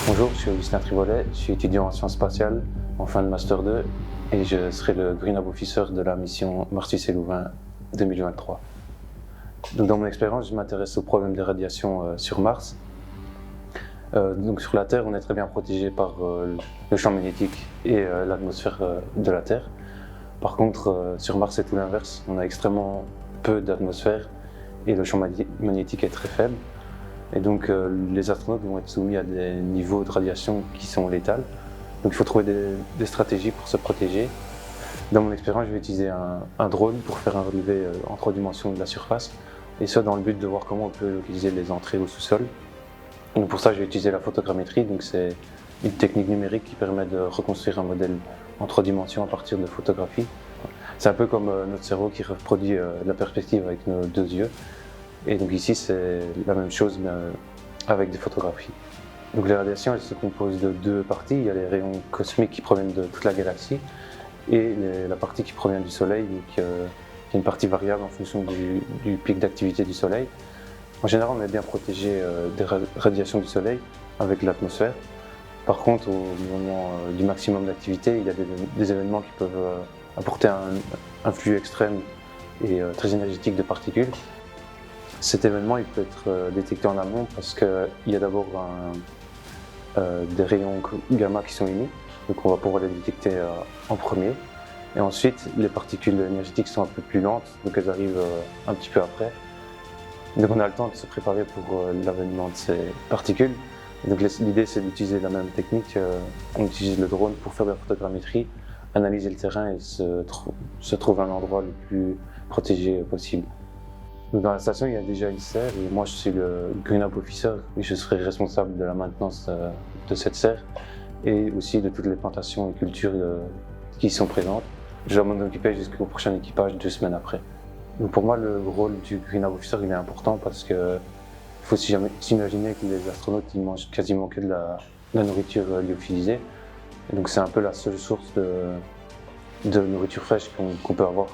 Bonjour, je suis Augustin Trivolet, je suis étudiant en sciences spatiales en fin de Master 2 et je serai le Green Lab Officer de la mission Mars-6 et Louvain 2023. Donc dans mon expérience, je m'intéresse aux problèmes des radiations sur Mars. Donc sur la Terre, on est très bien protégé par le champ magnétique et l'atmosphère de la Terre. Par contre, sur Mars, c'est tout l'inverse. On a extrêmement peu d'atmosphère et le champ magnétique est très faible. Et donc les astronautes vont être soumis à des niveaux de radiation qui sont létals. Donc il faut trouver des stratégies pour se protéger. Dans mon expérience, je vais utiliser un drone pour faire un relevé en 3 dimensions de la surface, et ça dans le but de voir comment on peut localiser les entrées au sous-sol. Donc pour ça, je vais utiliser la photogrammétrie. Donc c'est une technique numérique qui permet de reconstruire un modèle en 3 dimensions à partir de photographies. C'est un peu comme notre cerveau qui reproduit la perspective avec nos 2 yeux. Et donc ici, c'est la même chose mais avec des photographies. Donc les radiations, elles se composent de 2 parties. Il y a les rayons cosmiques qui proviennent de toute la galaxie et la partie qui provient du Soleil, qui est une partie variable en fonction du pic d'activité du Soleil. En général, on est bien protégé des radiations du Soleil avec l'atmosphère. Par contre, au moment du maximum d'activité, il y a des événements qui peuvent apporter un flux extrême et très énergétique de particules. Cet événement il peut être détecté en amont parce qu'il y a d'abord des rayons gamma qui sont émis, donc on va pouvoir les détecter en premier. Et ensuite, les particules énergétiques sont un peu plus lentes, donc elles arrivent un petit peu après. Donc on a le temps de se préparer pour l'avènement de ces particules. Et donc l'idée c'est d'utiliser la même technique, on utilise le drone pour faire de la photogrammétrie, analyser le terrain et se trouver un endroit le plus protégé possible. Donc dans la station, il y a déjà une serre et moi je suis le Green Lab Officer et je serai responsable de la maintenance de cette serre et aussi de toutes les plantations et cultures qui sont présentes. Je dois m'en occuper jusqu'au prochain équipage 2 semaines après. Donc pour moi, le rôle du Green Lab Officer il est important parce qu'il faut s'imaginer que les astronautes ils mangent quasiment que de la nourriture lyophilisée. Et donc c'est un peu la seule source de nourriture fraîche qu'on peut avoir.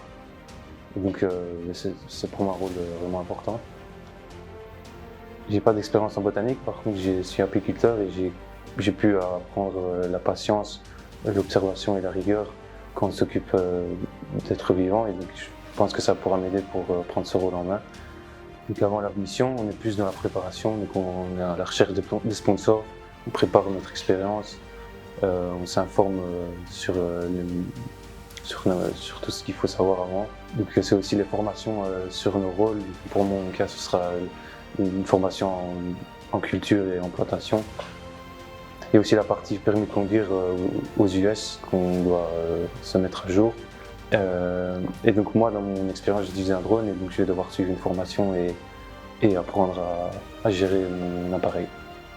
Donc c'est pour moi un rôle vraiment important. J'ai pas d'expérience en botanique, par contre je suis apiculteur et j'ai pu apprendre la patience, l'observation et la rigueur quand on s'occupe d'êtres vivants, et donc je pense que ça pourra m'aider pour prendre ce rôle en main. Donc avant la mission, on est plus dans la préparation, donc on est à la recherche des sponsors, on prépare notre expérience, on s'informe sur tout ce qu'il faut savoir avant. Donc c'est aussi les formations sur nos rôles. Pour mon cas, ce sera une formation en culture et en plantation. Et aussi la partie permis de conduire aux US qu'on doit se mettre à jour. Et donc moi, dans mon expérience, j'utilise un drone et donc je vais devoir suivre une formation et apprendre à gérer mon appareil.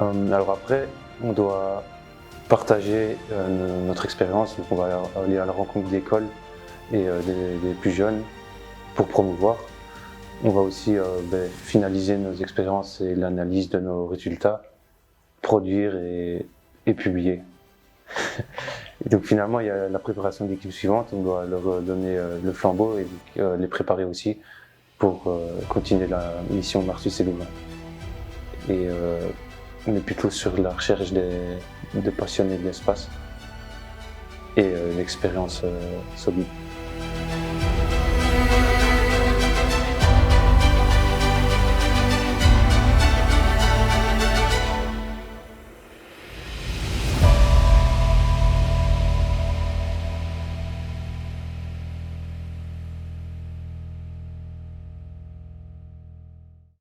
Alors après, on doit partager notre expérience, donc on va aller à la rencontre d'écoles et des plus jeunes pour promouvoir. On va aussi finaliser nos expériences et l'analyse de nos résultats, produire et publier. Et donc finalement, il y a la préparation de l'équipe suivante, on doit leur donner le flambeau et donc, les préparer aussi pour continuer la mission Mars-6 et Louvain. Et on est plutôt sur la recherche de passionnés de l'espace et l'expérience solide.